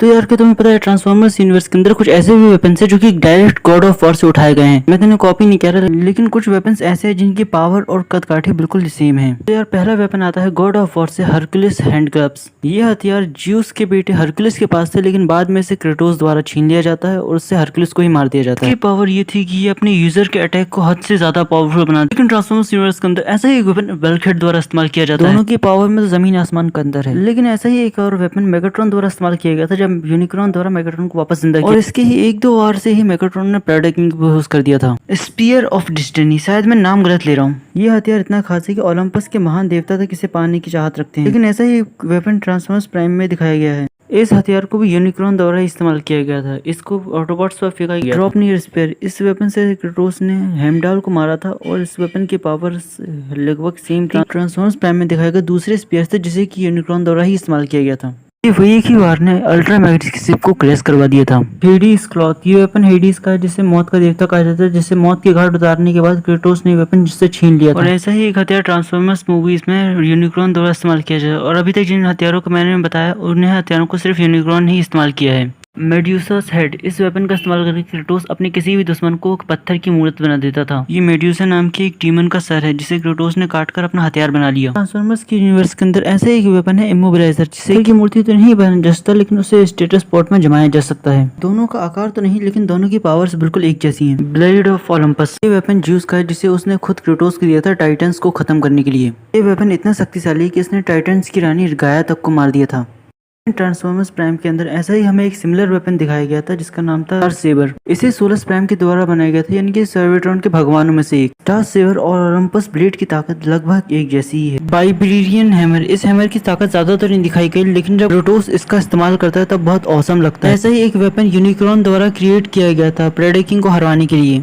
तो यार क्या तुम्हें पता है ट्रांसफॉर्मर्स यूनिवर्स के अंदर कुछ ऐसे भी वेपन्स है जो कि डायरेक्ट गॉड ऑफ वॉर से उठाए गए हैं। मैं तुम्हें कॉपी नहीं कह रहा, लेकिन कुछ वेपन्स ऐसे हैं जिनकी पावर और कदकाठी बिल्कुल सेम है। तो यार पहला वेपन आता है गॉड ऑफ वॉर से हरकुलिस हैंड ग्लव्स। ये हथियार ज्यूस के बेटे हरकुलिस के पास थे, लेकिन बाद में से क्रेटोस द्वारा छीन लिया जाता है और उससे हरकुलिस को ही मार दिया जाता है। पावर ये थी कि ये अपने यूजर के अटैक को हद से ज्यादा पावरफुल बना। लेकिन ट्रांसफॉर्मर्स यूनिवर्स के अंदर ऐसा ही वेपन बल्कहेड द्वारा इस्तेमाल किया जाता है। दोनों की पावर में तो जमीन आसमान का अंदर है। लेकिन ऐसा ही एक और वेपन मेगाट्रॉन द्वारा इस्तेमाल किया गया था जब यूनिक्रॉन द्वारा मेगाट्रॉन को वापस जिंदा किया, और इसके ही एक दो वार से ही मेगाट्रॉन ने प्रेडेटर किंग को बेहोश कर दिया था। स्पीयर ऑफ डेस्टिनी, शायद मैं नाम गलत ले रहा हूँ। ये हथियार इतना खास है कि ओलंपस के महान देवता तक इसे पाने की चाहत रखते हैं। लेकिन ऐसा ही वेपन ट्रांसफॉर्मर्स प्राइम में दिखाया गया है। इस हथियार को भी यूनिक्रॉन द्वारा इस्तेमाल किया गया था। इसको ऑटोबॉट्स पर फेंका गया। ड्रॉप नियर स्पेयर, इस वेपन से क्रेटोस ने हेमडाल को मारा था और इस वेपन की पावर लगभग सेम थी। ट्रांसफॉर्मर्स प्राइम में दिखाया गया दूसरे स्पेयर से जिसे कि यूनिक्रॉन द्वारा ही इस्तेमाल किया गया था। ये वही एक ही वार ने अल्ट्रा मैग्नेटिक शिप को क्रैश करवा दिया था। हेडीज क्लॉथ, ये वेपन हेडीज का है जिसे मौत का देवता कहा जाता है, जिसे मौत के घाट उतारने के बाद क्रेटोस ने वेपन जिससे छीन लिया था। और ऐसा ही एक हथियार ट्रांसफॉर्मर्स मूवीज में यूनिक्रॉन द्वारा इस्तेमाल किया जाए, और अभी तक जिन हथियारों को मैंने बताया उन्हें हथियारों को सिर्फ यूनिक्रॉन ही इस्तेमाल किया है। मेड्यूसास हेड, इस वेपन का इस्तेमाल करके क्रेटोस अपने किसी भी दुश्मन को पत्थर की मूर्त बना देता था। ये मेड्यूसा नाम की एक डीमन का सर है जिसे क्रेटोस ने काटकर अपना हथियार बना लिया। ट्रांसफॉर्मर्स के यूनिवर्स के अंदर ऐसा एक वेपन है इमोबिलाइजर, जिसे की मूर्ति तो नहीं बना जा सकता, लेकिन उसे स्टेटस पॉट में जमाया जा सकता है। दोनों का आकार तो नहीं, लेकिन दोनों की पावर्स बिल्कुल एक जैसी हैं। ब्लेड ऑफ ओलंपस, ये वेपन ज्यूस का है जिसे उसने खुद क्रेटोस को दिया था टाइटन्स को खत्म करने के लिए। ये वेपन इतना शक्तिशाली है कि इसने टाइटन्स की रानी गाया तक को मार दिया था। ट्रांसफॉर्मर्स प्राइम के अंदर ऐसा ही हमें एक सिमिलर वेपन दिखाया गया था जिसका नाम था स्टार सेबर। इसे सोलस प्राइम के द्वारा बनाया गया था, यानी कि सर्वेट्रॉन के भगवानों में से एक। स्टार सेबर और ओलंपस ब्लेड की ताकत लगभग एक जैसी ही है। वाइब्रेरियन हैमर, इस हैमर की ताकत ज्यादातर नहीं दिखाई गई, लेकिन जब क्रेटोस इसका इस्तेमाल करता है तब बहुत औसम लगता है। ऐसा ही एक वेपन यूनिक्रॉन द्वारा क्रिएट किया गया था प्रेडेटर किंग को हराने के लिए।